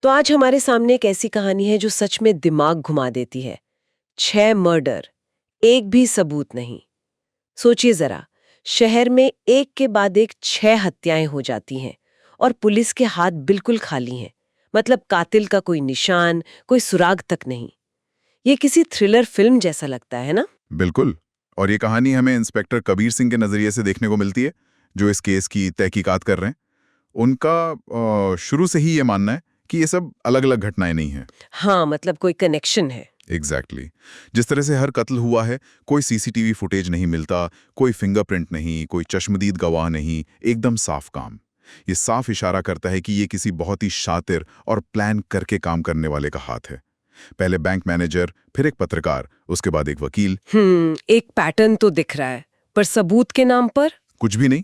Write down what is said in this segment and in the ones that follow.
तो आज हमारे सामने एक ऐसी कहानी है जो सच में दिमाग घुमा देती है। 6 मर्डर, एक भी सबूत नहीं। सोचिए जरा, शहर में एक के बाद एक 6 हत्याएं हो जाती हैं और पुलिस के हाथ बिल्कुल खाली हैं। मतलब कातिल का कोई निशान, कोई सुराग तक नहीं। ये किसी थ्रिलर फिल्म जैसा लगता है ना? बिल्कुल। और ये कहानी हमें इंस्पेक्टर कबीर सिंह के नजरिए से देखने को मिलती है, जो इस केस की तहकीकात कर रहे हैं। उनका शुरू से ही ये मानना है कि ये सब अलग अलग घटनाएं नहीं हैं। हाँ, मतलब कोई कनेक्शन है। एग्जैक्टली। जिस तरह से हर कत्ल हुआ है, कोई सीसीटीवी फुटेज नहीं मिलता, कोई फिंगरप्रिंट नहीं, कोई चश्मदीद गवाह नहीं, एकदम साफ काम। ये साफ इशारा करता है कि ये किसी बहुत ही शातिर और प्लान करके काम करने वाले का हाथ है। पहले बैंक मैनेजर, फिर एक पत्रकार, उसके बाद एक वकील। एक पैटर्न तो दिख रहा है, पर सबूत के नाम पर कुछ भी नहीं।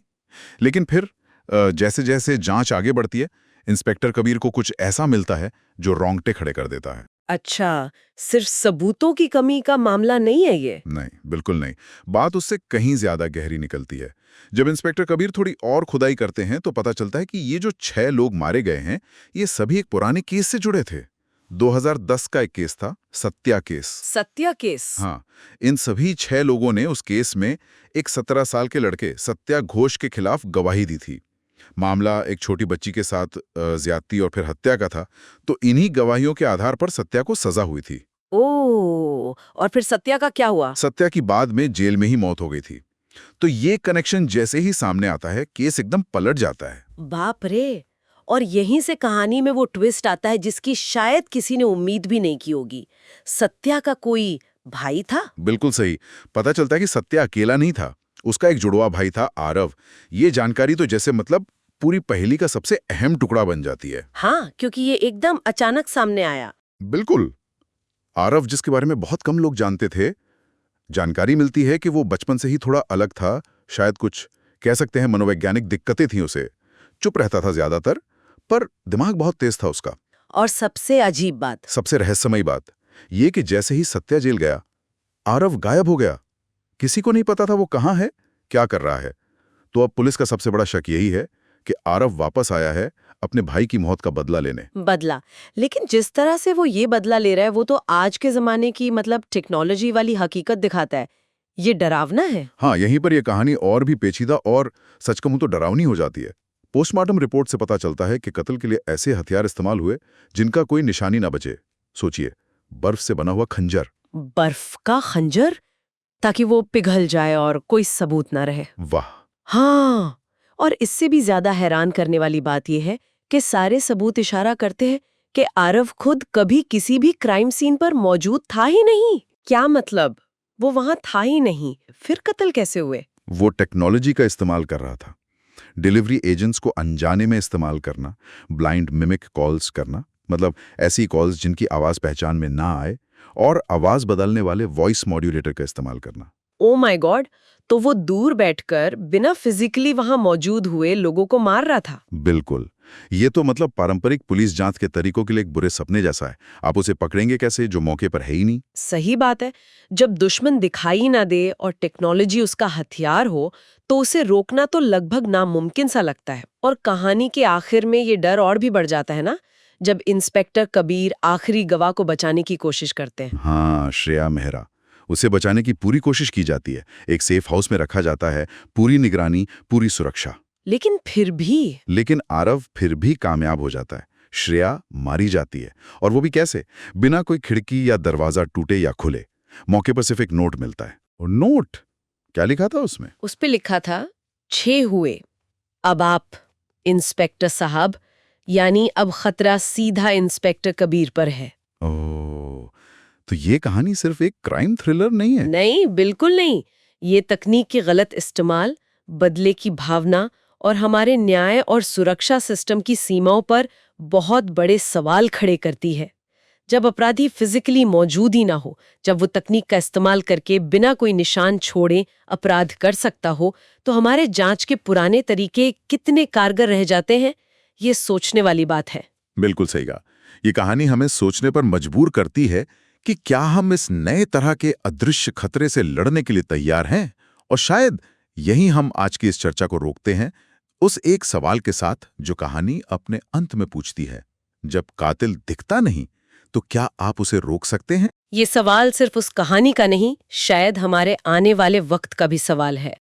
लेकिन फिर जैसे जैसे जांच आगे बढ़ती है, इंस्पेक्टर कबीर को कुछ ऐसा मिलता है जो रोंगटे खड़े कर देता है। अच्छा, सिर्फ सबूतों की कमी का मामला नहीं है ये। नहीं, बिल्कुल नहीं। बात उससे कहीं ज्यादा गहरी निकलती है। जब इंस्पेक्टर कबीर थोड़ी और खुदाई करते हैं तो पता चलता है कि ये जो 6 लोग मारे गए हैं, ये सभी एक पुराने केस से जुड़े थे। 2010 का एक केस था, सत्या केस। सत्या केस। हाँ, इन सभी 6 लोगों ने उस केस में एक 17 साल के लड़के सत्या घोष के खिलाफ गवाही दी थी। मामला एक छोटी बच्ची के साथ ज्यादती और फिर हत्या का था, तो इन्हीं गवाहियों के आधार पर सत्या को सजा हुई थी। ओह, और फिर सत्या का क्या हुआ? सत्या की बाद में जेल में ही मौत हो गई थी। तो ये कनेक्शन जैसे ही सामने आता है, केस एकदम पलट जाता है। बाप रे! और यहीं से कहानी में वो ट्विस्ट आता है जिसकी शायद किसी ने उम्मीद भी नहीं की होगी। सत्या का कोई भाई था? बिल्कुल सही। पता चलता है कि सत्या अकेला नहीं था, उसका एक जुड़वा भाई था, आरव। ये जानकारी तो जैसे मतलब पूरी पहेली का सबसे अहम टुकड़ा बन जाती है। हाँ, क्योंकि ये एकदम अचानक सामने आया। बिल्कुल। आरव, जिसके बारे में बहुत कम लोग जानते थे, जानकारी मिलती है कि वो बचपन से ही थोड़ा अलग था। शायद कुछ कह सकते हैं मनोवैज्ञानिक दिक्कतें थीं उसे। चुप रहता था ज्यादातर, पर दिमाग बहुत तेज था उसका। और सबसे अजीब बात, सबसे रहस्यमयी बात ये कि जैसे ही सत्या जेल गया, आरव गायब हो गया। किसी को नहीं पता था वो कहाँ है, क्या कर रहा है। तो अब पुलिस का सबसे बड़ा शक यही है कि आरव वापस आया है अपने भाई की मौत का बदला लेने। बदला। लेकिन जिस तरह से वो ये बदला ले रहा है वो तो आज के जमाने की मतलब टेक्नोलॉजी वाली हकीकत दिखाता है। ये डरावना है। हाँ, यहीं पर यह कहानी और भी पेचीदा और सच कहूं तो डरावनी हो जाती है। पोस्टमार्टम रिपोर्ट से पता चलता है कि कत्ल के लिए ऐसे हथियार इस्तेमाल हुए जिनका कोई निशानी ना बचे। सोचिए, बर्फ से बना हुआ खंजर। बर्फ का खंजर, ताकि वो पिघल जाए और कोई सबूत ना रहे। वाह। हाँ, और इससे भी ज्यादा हैरान करने वाली बात यह है कि सारे सबूत इशारा करते हैं कि आरव खुद कभी किसी भी क्राइम सीन पर मौजूद था ही नहीं। क्या मतलब? वो वहां था ही नहीं, फिर कत्ल कैसे हुए? वो टेक्नोलॉजी का इस्तेमाल कर रहा था। डिलीवरी एजेंट्स को अनजाने में इस्तेमाल करना, ब्लाइंड मिमिक कॉल्स करना, मतलब ऐसी कॉल्स जिनकी आवाज पहचान में ना आए, और आवाज बदलने वाले वॉइस मॉड्यूलेटर का इस्तेमाल करना। Oh my God! तो वो दूर बैठकर बिना फिजिकली वहां मौजूद हुए लोगों को मार रहा था। बिल्कुल। ये तो मतलब पारंपरिक पुलिस जांच के तरीकों के लिए एक बुरे सपने जैसा है। आप उसे पकड़ेंगे कैसे जो मौके पर है ही नहीं। सही बात है। जब दुश्मन दिखाई ना दे और टेक्नोलॉजी उसका हथियार हो, तो उसे रोकना तो लगभग नामुमकिन सा लगता है। और कहानी के आखिर में ये डर और भी बढ़ जाता है ना, जब इंस्पेक्टर कबीर आखिरी गवाह को बचाने की कोशिश करते हैं। हाँ, श्रेया मेहरा। उसे बचाने की पूरी कोशिश की जाती है। एक सेफ हाउस में रखा जाता है, पूरी निगरानी, पूरी सुरक्षा। लेकिन आरव फिर भी कामयाब हो जाता है। श्रेया मारी जाती है, और वो भी कैसे? बिना कोई खिड़की या दरवाजा टूटे या खुले। मौके पर सिर्फ एक नोट मिलता है। और नोट क्या लिखा था उसमें? उस पे लिखा था, 6 हुए, अब आप इंस्पेक्टर साहब, यानी अब खतरा सीधा इंस्पेक्टर कबीर पर है। ओह, तो ये कहानी सिर्फ एक क्राइम थ्रिलर नहीं है। नहीं, बिल्कुल नहीं। ये तकनीक के गलत इस्तेमाल, बदले की भावना और हमारे न्याय और सुरक्षा सिस्टम की सीमाओं पर बहुत बड़े सवाल खड़े करती है। जब अपराधी फिजिकली मौजूद ही ना हो, जब वो तकनीक का इस्तेमाल करके बिना कोई निशान छोड़े अपराध कर सकता हो, तो हमारे जांच के पुराने तरीके कितने कारगर रह जाते हैं, ये सोचने वाली बात है। बिल्कुल सही कहा। ये कहानी हमें सोचने पर मजबूर करती है कि क्या हम इस नए तरह के अदृश्य खतरे से लड़ने के लिए तैयार हैं? और शायद यही हम आज की इस चर्चा को रोकते हैं, उस एक सवाल के साथ जो कहानी अपने अंत में पूछती है, जब कातिल दिखता नहीं तो क्या आप उसे रोक सकते हैं? ये सवाल सिर्फ उस कहानी का नहीं, शायद हमारे आने वाले वक्त का भी सवाल है।